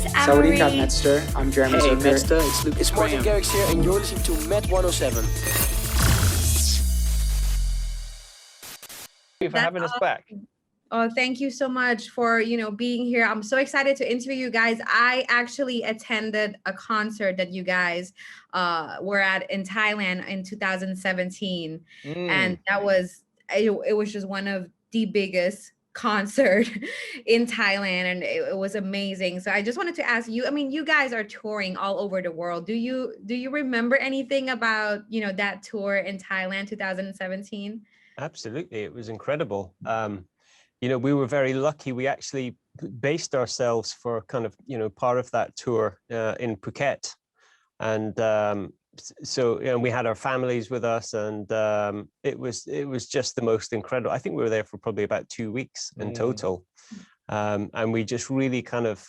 Saudi Amory. Metster. I'm Jeremy Hey, Zucker. Metster, it's Lucas It's Martin Graham. Garrix here, and you're listening to Met 107. Thank you for having us back. Oh, thank you so much for, being here. I'm so excited to interview you guys. I actually attended a concert that you guys were at in Thailand in 2017. And that was, it was just one of the biggest concert in Thailand, and it was amazing. So I just wanted to ask you, I mean, you guys are touring all over the world. Do you remember anything about, that tour in Thailand 2017? Absolutely, it was incredible. We were very lucky. We actually based ourselves for kind of, part of that tour in Phuket. And so, we had our families with us, and it was just the most incredible. I think we were there for probably about 2 weeks in total. And we just really kind of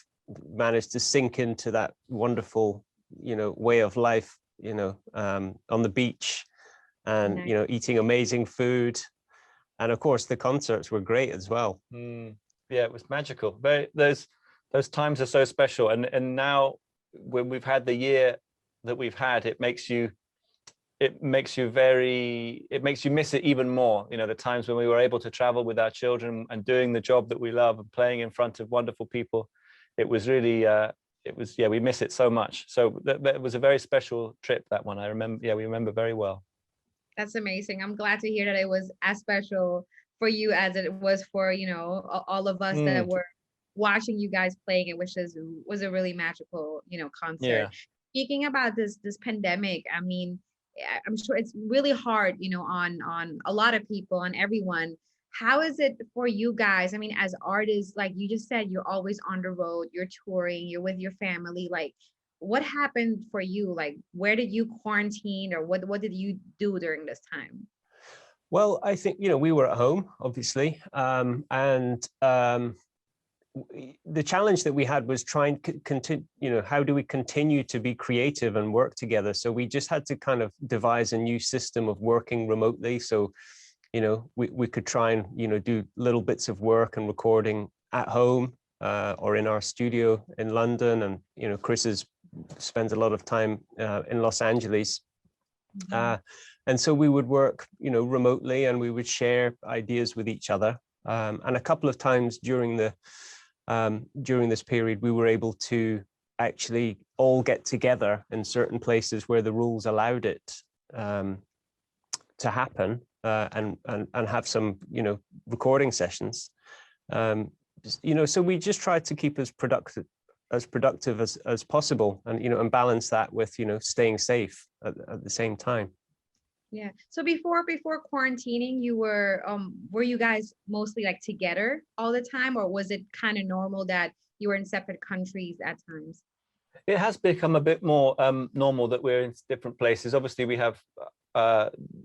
managed to sink into that wonderful, way of life, on the beach and, Nice. Eating amazing food. And of course, the concerts were great as well. Yeah, it was magical. Those times are so special. And now when we've had the year that we've had, it makes you miss it even more. The times when we were able to travel with our children and doing the job that we love and playing in front of wonderful people. It was really, we miss it so much. So that was a very special trip, that one. We remember very well. That's amazing. I'm glad to hear that it was as special for you as it was for, all of us that were watching you guys playing it, which was a really magical, concert. Yeah. Speaking about this pandemic, I mean, I'm sure it's really hard, on a lot of people, on everyone. How is it for you guys? I mean, as artists, like you just said, you're always on the road, you're touring, you're with your family. Like, what happened for you? Like, where did you quarantine, or what did you do during this time? Well, I think, we were at home, obviously. The challenge that we had was trying to continue, how do we continue to be creative and work together? So we just had to kind of devise a new system of working remotely. So, we could try and, do little bits of work and recording at home or in our studio in London. And, Chris spends a lot of time in Los Angeles. And so we would work, remotely, and we would share ideas with each other. And a couple of times during this period, we were able to actually all get together in certain places where the rules allowed it to happen, and have some, recording sessions. So we just tried to keep as productive as possible, and and balance that with staying safe at the same time. Yeah. So before quarantining, were you guys mostly like together all the time, or was it kind of normal that you were in separate countries at times? It has become a bit more normal that we're in different places. Obviously, we have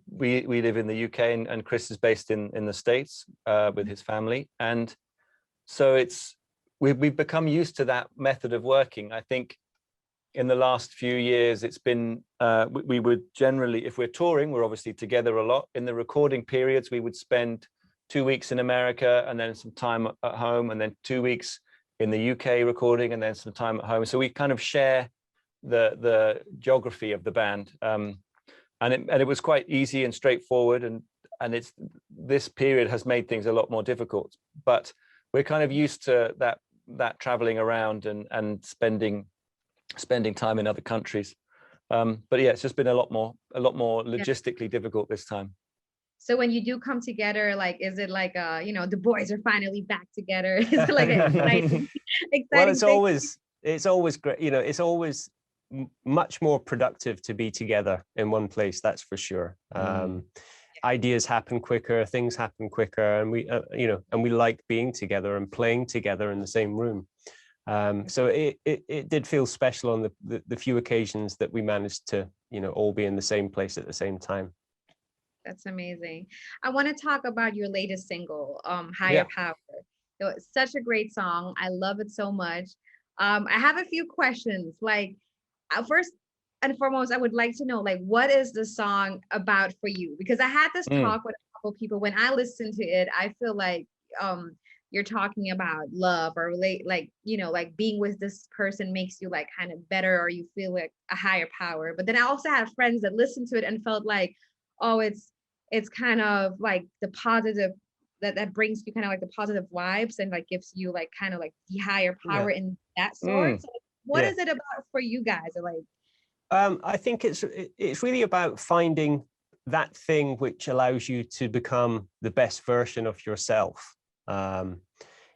we live in the UK, and Chris is based in the States with his family, and so we've become used to that method of working. I think in the last few years, it's been we would generally, if we're touring, we're obviously together a lot. In the recording periods, we would spend 2 weeks in America, and then some time at home, and then 2 weeks in the UK recording, and then some time at home. So we kind of share the geography of the band, and it was quite easy and straightforward. And this period has made things a lot more difficult, but we're kind of used to that traveling around and spending time in other countries. But yeah, it's just been a lot more logistically difficult this time. So when you do come together, like, is it like the boys are finally back together? Is it like an exciting Well, it's thing? always great. It's always much more productive to be together in one place. That's for sure. Ideas happen quicker, things happen quicker, and we like being together and playing together in the same room. So it did feel special on the few occasions that we managed to all be in the same place at the same time. That's amazing. I want to talk about your latest single, Higher Power. It was such a great song. I love it so much. I have a few questions. Like, first and foremost, I would like to know, like, what is the song about for you? Because I had this talk with a couple of people. When I listened to it, I feel like you're talking about love or relate, like, you know, like being with this person makes you like kind of better, or you feel like a higher power. But then I also have friends that listened to it and felt like, oh, it's kind of like the positive that brings you kind of like the positive vibes and like gives you like kind of like the higher power in that sort. So what is it about for you guys? Or like, I think it's really about finding that thing which allows you to become the best version of yourself.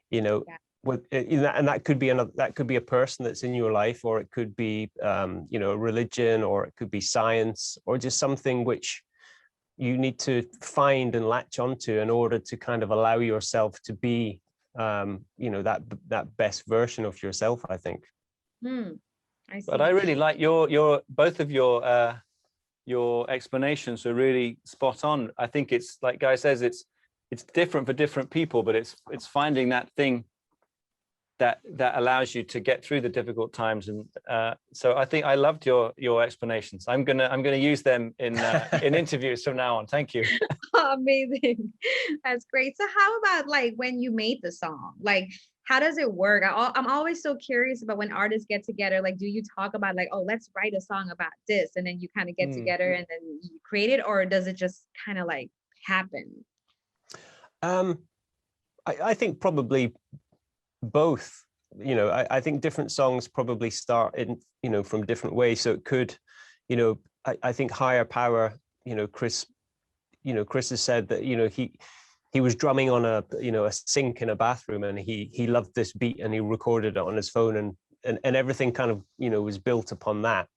You know, and that could be a person that's in your life, or it could be you know, a religion, or it could be science, or just something which you need to find and latch onto in order to kind of allow yourself to be you know, that best version of yourself, I think. I see. But I really like your both of your explanations are really spot on. I think it's like Guy says, it's different for different people, but it's finding that thing that allows you to get through the difficult times. And so I think I loved your explanations. I'm gonna use them in interviews from now on. Thank you. Amazing. That's great. So how about like when you made the song? Like, how does it work? I'm always so curious about when artists get together. Like, do you talk about like, oh, let's write a song about this, and then you kind of get together and then you create it, or does it just kind of like happen? I think probably both. You know, I think different songs probably start in, you know, from different ways. So it could, you know, I think higher power, you know, Chris has said that, you know, he was drumming on a, you know, a sink in a bathroom, and he loved this beat and he recorded it on his phone, and everything kind of, you know, was built upon that.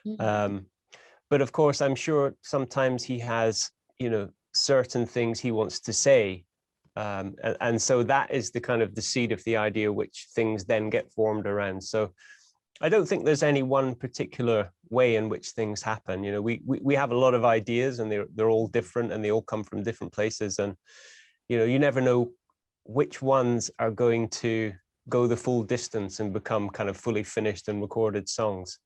But of course, I'm sure sometimes he has, you know, certain things he wants to say. And so that is the kind of the seed of the idea which things then get formed around. So I don't think there's any one particular way in which things happen. You know, we have a lot of ideas, and they're all different, and they all come from different places. And, you know, you never know which ones are going to go the full distance and become kind of fully finished and recorded songs.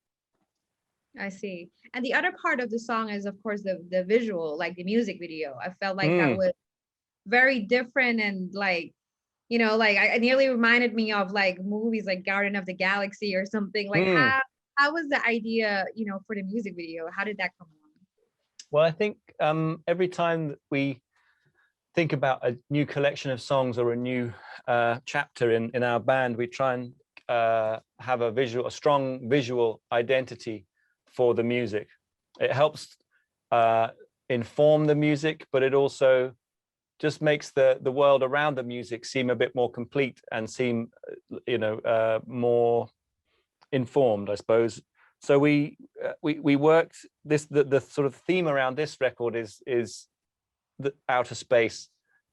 I see. And the other part of the song is, of course, the visual, like the music video. I felt like that was very different, and like, you know, like I nearly reminded me of like movies like Guardian of the Galaxy or something. Like how was the idea, you know, for the music video? How did that come along? Well, I think every time that we think about a new collection of songs or a new chapter in our band, we try and have a strong visual identity for the music. It helps inform the music, but it also just makes the world around the music seem a bit more complete and seem, you know, more informed, I suppose. So we worked this, the sort of theme around this record is the outer space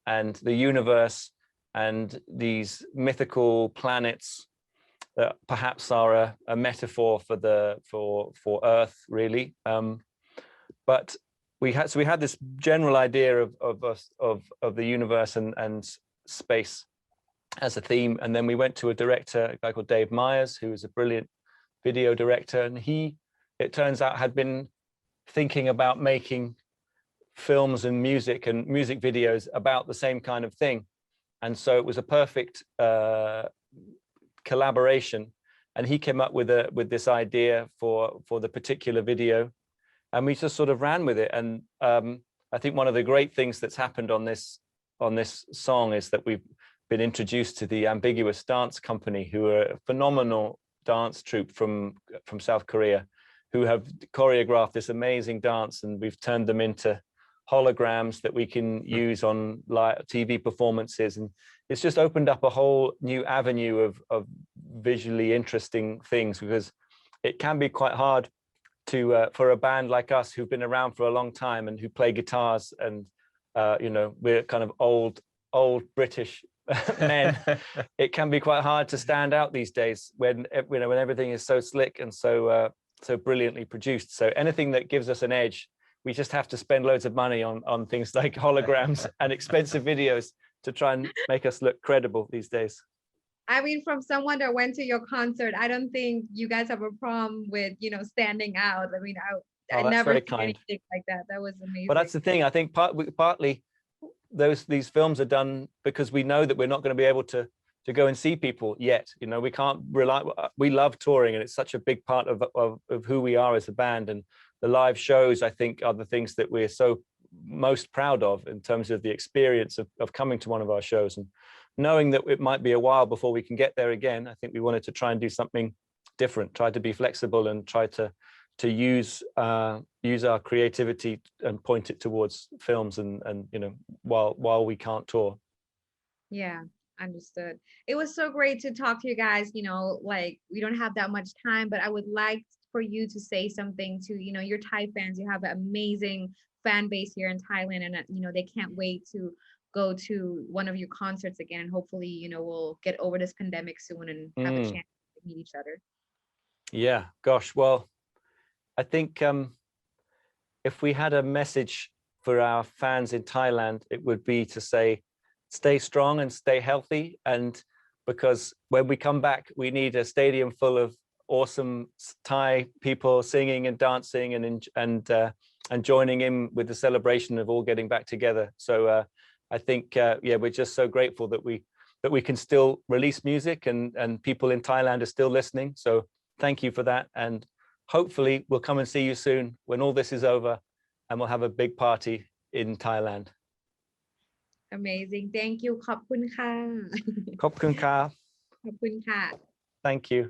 and the universe and these mythical planets that perhaps are a metaphor for Earth, really. But we had this general idea of the universe and space as a theme, and then we went to a director, a guy called Dave Myers, who was a brilliant video director, and he, it turns out, had been thinking about making films and music videos about the same kind of thing, and so it was a perfect collaboration, and he came up with this idea for the particular video. And we just sort of ran with it. And I think one of the great things that's happened on this song is that we've been introduced to the Ambiguous Dance Company, who are a phenomenal dance troupe from South Korea, who have choreographed this amazing dance, and we've turned them into holograms that we can use on live TV performances. And it's just opened up a whole new avenue of visually interesting things, because it can be quite hard to for a band like us who've been around for a long time and who play guitars, and you know, we're kind of old British men. It can be quite hard to stand out these days when, you know, when everything is so slick and so brilliantly produced. So anything that gives us an edge, we just have to spend loads of money on things like holograms and expensive videos to try and make us look credible these days. I mean, from someone that went to your concert, I don't think you guys have a problem with, you know, standing out. I mean, I never seen anything like that. That was amazing. But that's the thing. I think partly these films are done because we know that we're not going to be able to go and see people yet. You know, we can't rely. We love touring, and it's such a big part of who we are as a band. And the live shows, I think, are the things that we're so most proud of in terms of the experience of coming to one of our shows. And knowing that it might be a while before we can get there again, I think we wanted to try and do something different, try to be flexible, and try to use our creativity and point it towards films and you know, while we can't tour. Yeah, understood. It was so great to talk to you guys. You know, like we don't have that much time, but I would like for you to say something to, you know, your Thai fans. You have an amazing fan base here in Thailand, and you know, they can't wait to go to one of your concerts again. And hopefully, you know, we'll get over this pandemic soon and have a chance to meet each other. Yeah, gosh, well, I think if we had a message for our fans in Thailand, it would be to say, stay strong and stay healthy. And because when we come back, we need a stadium full of awesome Thai people singing and dancing and joining in with the celebration of all getting back together. So I think, yeah, we're just so grateful that we can still release music and people in Thailand are still listening. So thank you for that. And hopefully we'll come and see you soon when all this is over, and we'll have a big party in Thailand. Amazing. Thank you. ขอบคุณค่ะ ขอบคุณครับ ขอบคุณค่ะ Thank you.